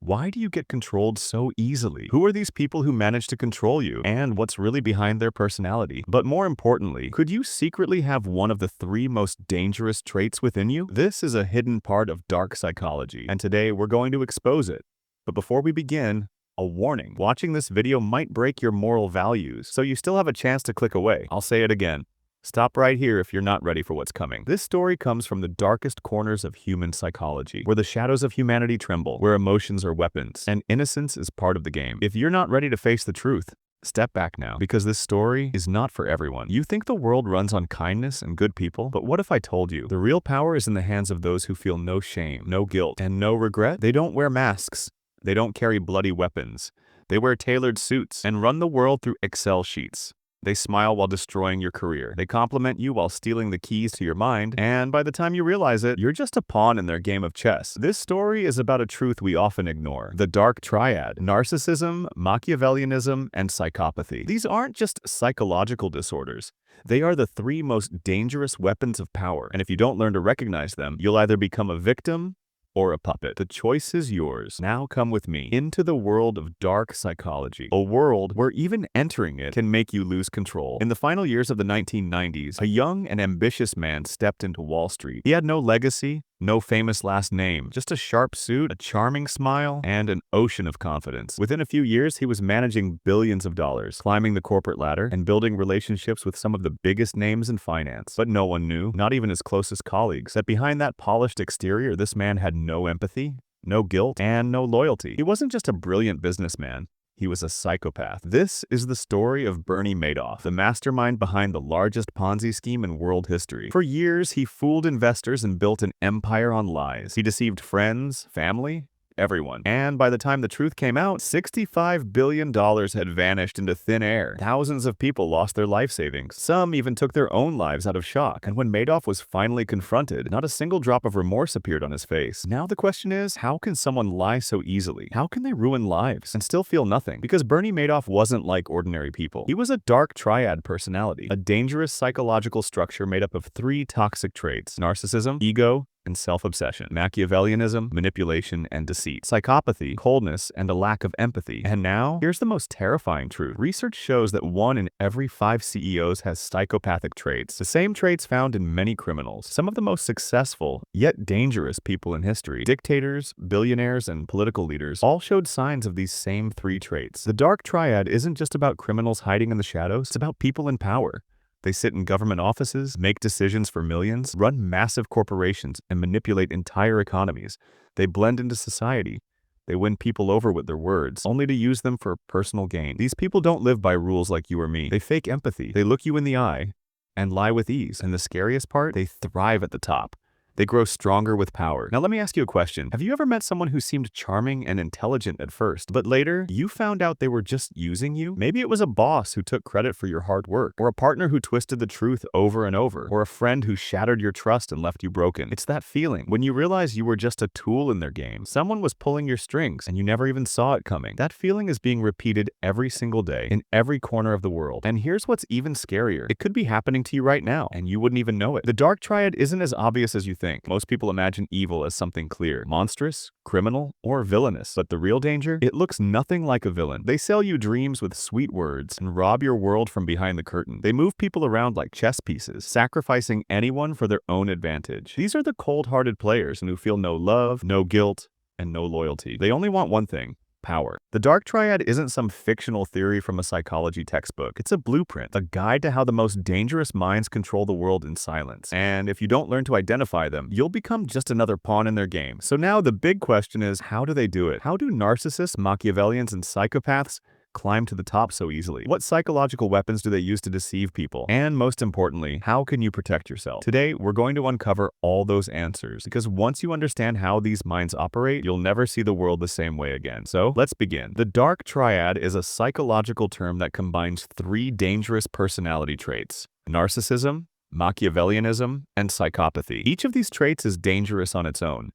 Why do you get controlled so easily? Who are these people who manage to control you? And what's really behind their personality? But more importantly, could you secretly have one of the three most dangerous traits within you? This is a hidden part of dark psychology, and today we're going to expose it. But before we begin, a warning. Watching this video might break your moral values, so you still have a chance to click away. I'll say it again. Stop right here if you're not ready for what's coming. This story comes from the darkest corners of human psychology, where the shadows of humanity tremble, where emotions are weapons, and innocence is part of the game. If you're not ready to face the truth, step back now, because this story is not for everyone. You think the world runs on kindness and good people, but what if I told you the real power is in the hands of those who feel no shame, no guilt, and no regret? They don't wear masks. They don't carry bloody weapons. They wear tailored suits and run the world through Excel sheets. They smile while destroying your career. They compliment you while stealing the keys to your mind, and by the time you realize it, you're just a pawn in their game of chess. This story is about a truth we often ignore: the dark triad: narcissism, Machiavellianism, and psychopathy. These aren't just psychological disorders. They are the three most dangerous weapons of power, and if you don't learn to recognize them, you'll either become a victim or a puppet. The choice is yours. Now come with me into the world of dark psychology, a world where even entering it can make you lose control. In the final years of the 1990s, a young and ambitious man stepped into Wall Street. He had no legacy, no famous last name, just a sharp suit, a charming smile, and an ocean of confidence. Within a few years, he was managing billions of dollars, climbing the corporate ladder, and building relationships with some of the biggest names in finance. But no one knew, not even his closest colleagues, that behind that polished exterior, this man had no empathy, no guilt, and no loyalty. He wasn't just a brilliant businessman. He was a psychopath. This is the story of Bernie Madoff, the mastermind behind the largest Ponzi scheme in world history. For years, he fooled investors and built an empire on lies. He deceived friends, family, everyone. And by the time the truth came out, $65 billion had vanished into thin air. Thousands of people lost their life savings. Some even took their own lives out of shock. And when Madoff was finally confronted, not a single drop of remorse appeared on his face. Now the question is, how can someone lie so easily? How can they ruin lives and still feel nothing? Because Bernie Madoff wasn't like ordinary people. He was a dark triad personality, a dangerous psychological structure made up of three toxic traits: narcissism, ego, and self-obsession; Machiavellianism, manipulation, and deceit; psychopathy, coldness, and a lack of empathy. And now, here's the most terrifying truth. Research shows that 1 in every 5 CEOs has psychopathic traits, the same traits found in many criminals. Some of the most successful, yet dangerous people in history, dictators, billionaires, and political leaders, all showed signs of these same 3 traits. The dark triad isn't just about criminals hiding in the shadows, it's about people in power. They sit in government offices, make decisions for millions, run massive corporations, and manipulate entire economies. They blend into society. They win people over with their words, only to use them for personal gain. These people don't live by rules like you or me. They fake empathy. They look you in the eye and lie with ease. And the scariest part, they thrive at the top. They grow stronger with power. Now let me ask you a question. Have you ever met someone who seemed charming and intelligent at first, but later you found out they were just using you? Maybe it was a boss who took credit for your hard work, or a partner who twisted the truth over and over, or a friend who shattered your trust and left you broken. It's that feeling when you realize you were just a tool in their game. Someone was pulling your strings and you never even saw it coming. That feeling is being repeated every single day in every corner of the world. And here's what's even scarier. It could be happening to you right now and you wouldn't even know it. The dark triad isn't as obvious as you think. Most people imagine evil as something clear: monstrous, criminal, or villainous. But the real danger? It looks nothing like a villain. They sell you dreams with sweet words and rob your world from behind the curtain. They move people around like chess pieces, sacrificing anyone for their own advantage. These are the cold-hearted players who feel no love, no guilt, and no loyalty. They only want one thing: power. The dark triad isn't some fictional theory from a psychology textbook. It's a blueprint, a guide to how the most dangerous minds control the world in silence. And if you don't learn to identify them, you'll become just another pawn in their game. So now the big question is, how do they do it? How do narcissists, Machiavellians, and psychopaths climb to the top so easily? What psychological weapons do they use to deceive people? And most importantly, how can you protect yourself? Today, we're going to uncover all those answers, because once you understand how these minds operate, you'll never see the world the same way again. So let's begin. The dark triad is a psychological term that combines 3 dangerous personality traits: narcissism, Machiavellianism, and psychopathy. Each of these traits is dangerous on its own.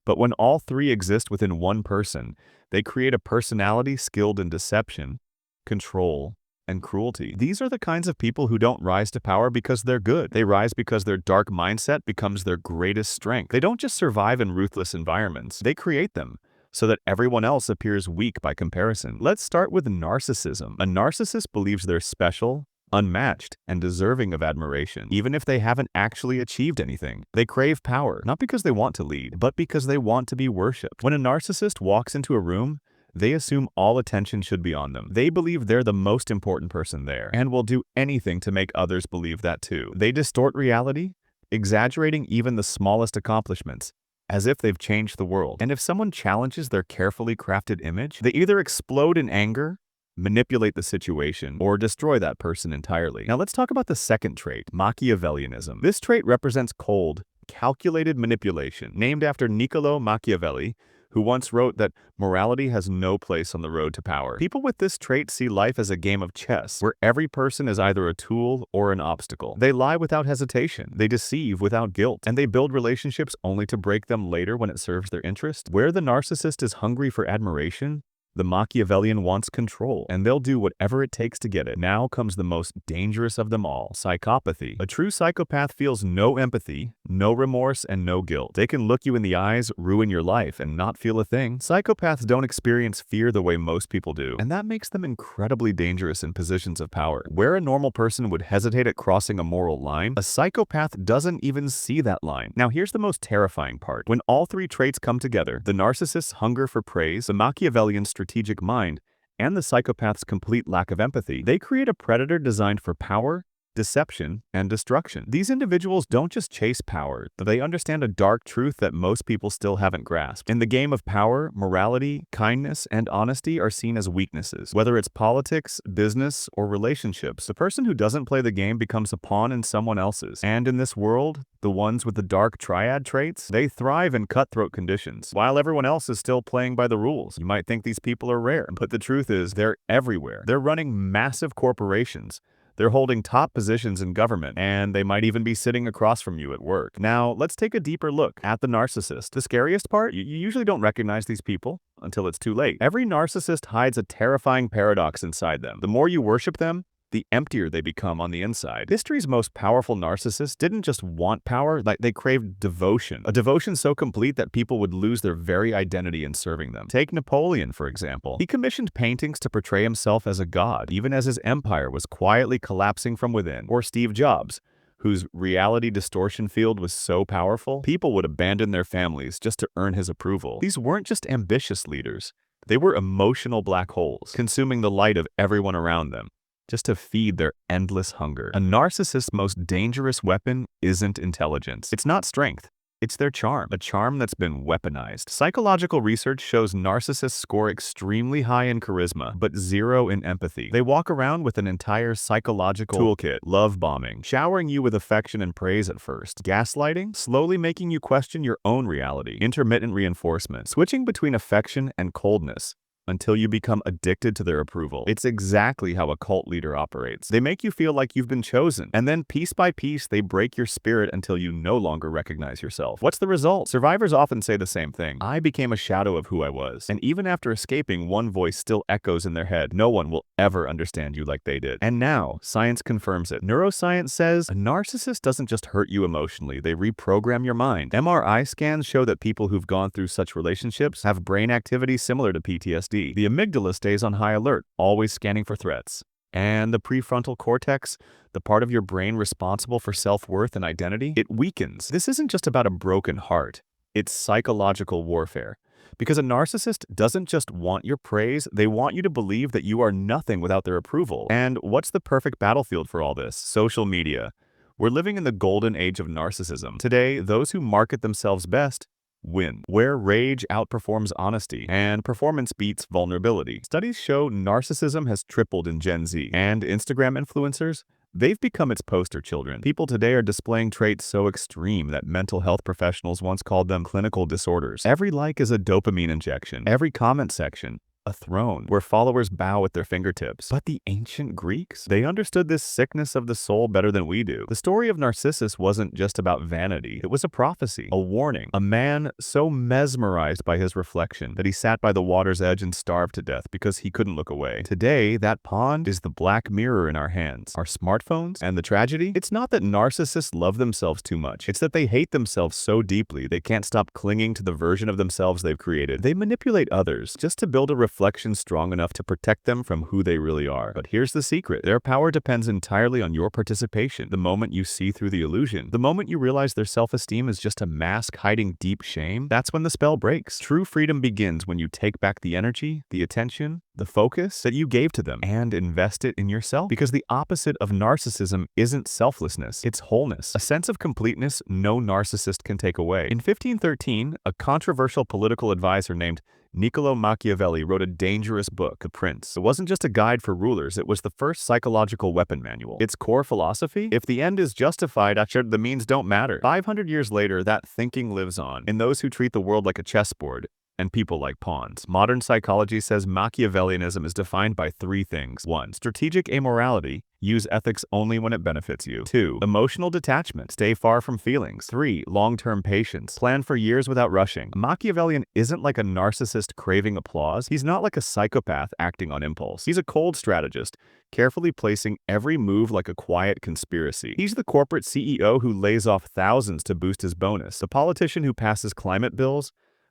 But when all 3 exist within one person, they create a personality skilled in deception, control, and cruelty. These are the kinds of people who don't rise to power because they're good. They rise because their dark mindset becomes their greatest strength. They don't just survive in ruthless environments. They create them. so that everyone else appears weak by comparison. Let's start with narcissism. A narcissist believes they're special, unmatched, and deserving of admiration, even if they haven't actually achieved anything. They crave power, not because they want to lead, but because they want to be worshipped. When a narcissist walks into a room, they assume all attention should be on them. They believe they're the most important person there, and will do anything to make others believe that too. They distort reality, exaggerating even the smallest accomplishments, as if they've changed the world. And if someone challenges their carefully crafted image, they either explode in anger, manipulate the situation, or destroy that person entirely. Now let's talk about the second trait, Machiavellianism. This trait represents cold, calculated manipulation, named after Niccolo Machiavelli, who once wrote that morality has no place on the road to power. People with this trait see life as a game of chess, where every person is either a tool or an obstacle. They lie without hesitation, they deceive without guilt, and they build relationships only to break them later when it serves their interest. Where the narcissist is hungry for admiration, the Machiavellian wants control, and they'll do whatever it takes to get it. Now comes the most dangerous of them all, psychopathy. A true psychopath feels no empathy, no remorse, and no guilt. They can look you in the eyes, ruin your life, and not feel a thing. Psychopaths don't experience fear the way most people do, and that makes them incredibly dangerous in positions of power. Where a normal person would hesitate at crossing a moral line, a psychopath doesn't even see that line. Now here's the most terrifying part. When all three traits come together, the narcissist's hunger for praise, the Machiavellian strategic mind, and the psychopath's complete lack of empathy, they create a predator designed for power, deception, and destruction. These individuals don't just chase power, they understand a dark truth that most people still haven't grasped. In the game of power, morality, kindness, and honesty are seen as weaknesses. Whether it's politics, business, or relationships, the person who doesn't play the game becomes a pawn in someone else's. And in this world, the ones with the dark triad traits, they thrive in cutthroat conditions, while everyone else is still playing by the rules. You might think these people are rare, but the truth is they're everywhere. They're running massive corporations. They're holding top positions in government, and they might even be sitting across from you at work. Now, let's take a deeper look at the narcissist. The scariest part? You usually don't recognize these people until it's too late. Every narcissist hides a terrifying paradox inside them. The more you worship them, the emptier they become on the inside. History's most powerful narcissists didn't just want power, they craved devotion. A devotion so complete that people would lose their very identity in serving them. Take Napoleon, for example. He commissioned paintings to portray himself as a god, even as his empire was quietly collapsing from within. Or Steve Jobs, whose reality distortion field was so powerful, people would abandon their families just to earn his approval. These weren't just ambitious leaders. They were emotional black holes, consuming the light of everyone around them, just to feed their endless hunger. A narcissist's most dangerous weapon isn't intelligence. It's not strength. It's their charm, a charm that's been weaponized. Psychological research shows narcissists score extremely high in charisma, but zero in empathy. They walk around with an entire psychological toolkit, love bombing, showering you with affection and praise at first, gaslighting, slowly making you question your own reality, intermittent reinforcement, switching between affection and coldness, until you become addicted to their approval. It's exactly how a cult leader operates. They make you feel like you've been chosen, and then piece by piece, they break your spirit until you no longer recognize yourself. What's the result? Survivors often say the same thing. I became a shadow of who I was. And even after escaping, one voice still echoes in their head. No one will ever understand you like they did. And now, science confirms it. Neuroscience says a narcissist doesn't just hurt you emotionally, they reprogram your mind. MRI scans show that people who've gone through such relationships have brain activity similar to PTSD. The amygdala stays on high alert, always scanning for threats. And the prefrontal cortex, the part of your brain responsible for self-worth and identity, it weakens. This isn't just about a broken heart. It's psychological warfare. Because a narcissist doesn't just want your praise, they want you to believe that you are nothing without their approval. And what's the perfect battlefield for all this? Social media. We're living in the golden age of narcissism. Today, those who market themselves best win, where rage outperforms honesty and performance beats vulnerability. Studies show narcissism has tripled in Gen Z, and Instagram influencers, they've become its poster children. People today are displaying traits so extreme that mental health professionals once called them clinical disorders. Every like is a dopamine injection. Every comment section, a throne where followers bow at their fingertips. But the ancient Greeks? They understood this sickness of the soul better than we do. The story of Narcissus wasn't just about vanity. It was a prophecy, a warning. A man so mesmerized by his reflection that he sat by the water's edge and starved to death because he couldn't look away. Today, that pond is the black mirror in our hands, our smartphones, and the tragedy? It's not that narcissists love themselves too much. It's that they hate themselves so deeply they can't stop clinging to the version of themselves they've created. They manipulate others just to build a reflection strong enough to protect them from who they really are. But here's the secret. Their power depends entirely on your participation. The moment you see through the illusion, the moment you realize their self-esteem is just a mask hiding deep shame, that's when the spell breaks. True freedom begins when you take back the energy, the attention, the focus that you gave to them and invest it in yourself. Because the opposite of narcissism isn't selflessness, it's wholeness. A sense of completeness no narcissist can take away. In 1513, a controversial political advisor named Niccolo Machiavelli wrote a dangerous book, The Prince. It wasn't just a guide for rulers, it was the first psychological weapon manual. Its core philosophy? If the end is justified, the means don't matter. 500 years later, that thinking lives on in those who treat the world like a chessboard and people like pawns. Modern psychology says Machiavellianism is defined by three things. 1. Strategic amorality. Use ethics only when it benefits you. 2. Emotional detachment. Stay far from feelings. 3. Long-term patience. Plan for years without rushing. A Machiavellian isn't like a narcissist craving applause. He's not like a psychopath acting on impulse. He's a cold strategist, carefully placing every move like a quiet conspiracy. He's the corporate CEO who lays off thousands to boost his bonus. The politician who passes climate bills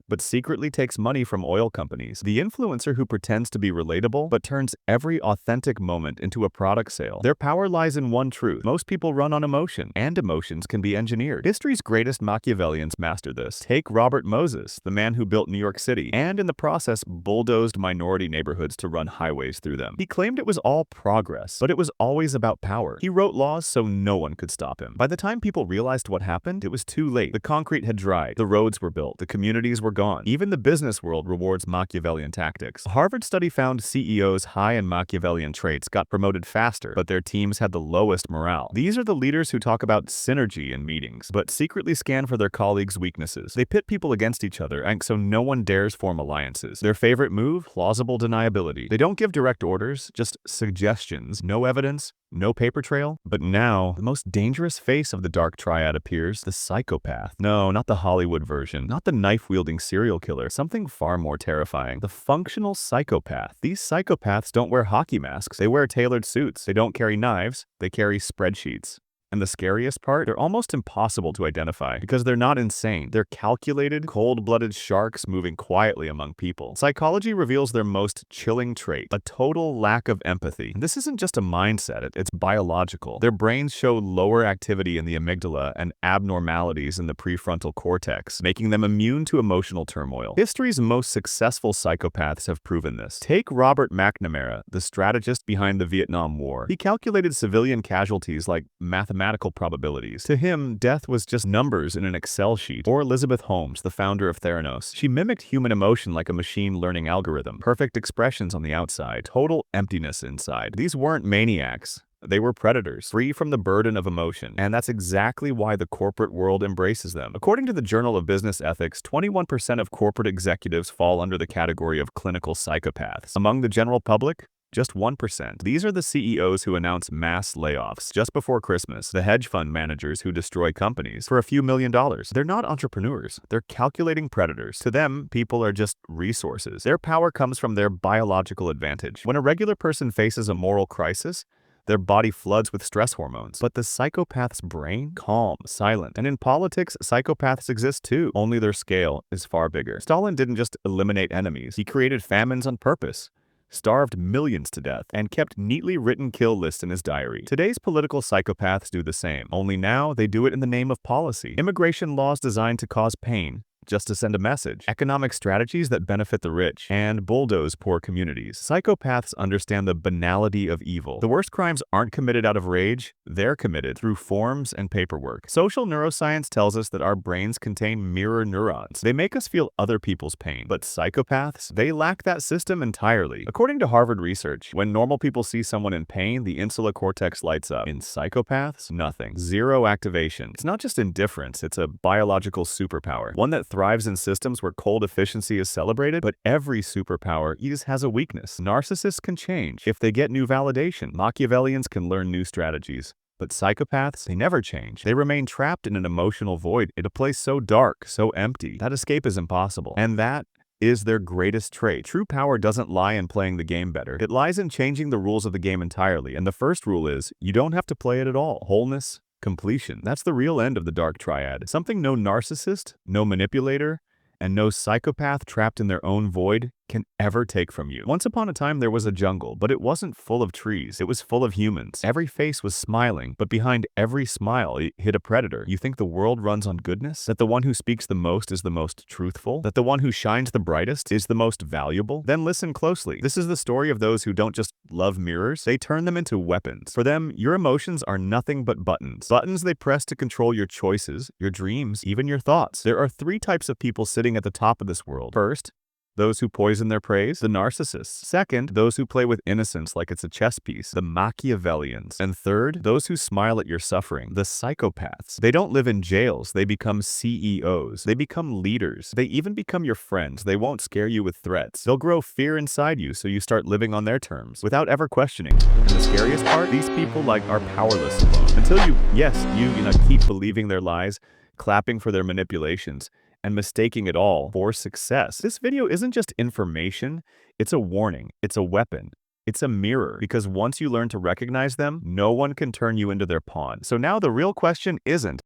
but secretly takes money from oil companies. The influencer who pretends to be relatable, but turns every authentic moment into a product sale. Their power lies in one truth. Most people run on emotion, and emotions can be engineered. History's greatest Machiavellians master this. Take Robert Moses, the man who built New York City, and in the process bulldozed minority neighborhoods to run highways through them. He claimed it was all progress, but it was always about power. He wrote laws so no one could stop him. By the time people realized what happened, it was too late. The concrete had dried, the roads were built, the communities were gone. Even the business world rewards Machiavellian tactics. A Harvard study found CEOs high in Machiavellian traits got promoted faster, but their teams had the lowest morale. These are the leaders who talk about synergy in meetings, but secretly scan for their colleagues' weaknesses. They pit people against each other, and so no one dares form alliances. Their favorite move? Plausible deniability. They don't give direct orders, just suggestions. No evidence, no paper trail. But now, the most dangerous face of the dark triad appears, the psychopath. No, not the Hollywood version, not the knife-wielding serial killer, something far more terrifying. The functional psychopath. These psychopaths don't wear hockey masks, they wear tailored suits. They don't carry knives, they carry spreadsheets. And the scariest part? They're almost impossible to identify because they're not insane. They're calculated, cold-blooded sharks moving quietly among people. Psychology reveals their most chilling trait, a total lack of empathy. And this isn't just a mindset, it's biological. Their brains show lower activity in the amygdala and abnormalities in the prefrontal cortex, making them immune to emotional turmoil. History's most successful psychopaths have proven this. Take Robert McNamara, the strategist behind the Vietnam War. He calculated civilian casualties like mathematical probabilities. To him, death was just numbers in an Excel sheet. Or Elizabeth Holmes, the founder of Theranos. She mimicked human emotion like a machine learning algorithm. Perfect expressions on the outside, total emptiness inside. These weren't maniacs. They were predators, free from the burden of emotion, and that's exactly why the corporate world embraces them. According to the Journal of Business Ethics, 21% of corporate executives fall under the category of clinical psychopaths. Among the general public, just 1%. These are the CEOs who announce mass layoffs just before Christmas, the hedge fund managers who destroy companies for a few $1,000,000. They're not entrepreneurs, they're calculating predators. To them, people are just resources. Their power comes from their biological advantage. When a regular person faces a moral crisis, their body floods with stress hormones. But the psychopath's brain? Calm, silent. And in politics, psychopaths exist too, only their scale is far bigger. Stalin didn't just eliminate enemies, he created famines on purpose, starved millions to death, and kept neatly written kill lists in his diary. Today's political psychopaths do the same, only now they do it in the name of policy. Immigration laws designed to cause pain, just to send a message. Economic strategies that benefit the rich and bulldoze poor communities. Psychopaths understand the banality of evil. The worst crimes aren't committed out of rage, they're committed through forms and paperwork. Social neuroscience tells us that our brains contain mirror neurons. They make us feel other people's pain. But psychopaths, they lack that system entirely. According to Harvard research, when normal people see someone in pain, the insular cortex lights up. In psychopaths, nothing. Zero activation. It's not just indifference, it's a biological superpower. One that thrives in systems where cold efficiency is celebrated, but every superpower has a weakness. Narcissists can change if they get new validation. Machiavellians can learn new strategies. But psychopaths, they never change. They remain trapped in an emotional void, in a place so dark, so empty, that escape is impossible. And that is their greatest trait. True power doesn't lie in playing the game better. It lies in changing the rules of the game entirely. And the first rule is, you don't have to play it at all. Wholeness, completion. That's the real end of the dark triad. Something no narcissist, no manipulator, and no psychopath trapped in their own void can ever take from you. Once upon a time, there was a jungle, but it wasn't full of trees. It was full of humans. Every face was smiling, but behind every smile hid a predator. You think the world runs on goodness? That the one who speaks the most is the most truthful? That the one who shines the brightest is the most valuable? Then listen closely. This is the story of those who don't just love mirrors, they turn them into weapons. For them, your emotions are nothing but buttons. Buttons they press to control your choices, your dreams, even your thoughts. There are three types of people sitting at the top of this world. First, those who poison their praise, the narcissists. Second, those who play with innocence like it's a chess piece, the Machiavellians. And third, those who smile at your suffering, the psychopaths. They don't live in jails, they become CEOs. They become leaders. They even become your friends. They won't scare you with threats. They'll grow fear inside you so you start living on their terms, without ever questioning. And the scariest part, these people are powerless alone. Until you keep believing their lies, clapping for their manipulations, and mistaking it all for success. This video isn't just information, it's a warning, it's a weapon, it's a mirror, because once you learn to recognize them, no one can turn you into their pawn. So now the real question isn't,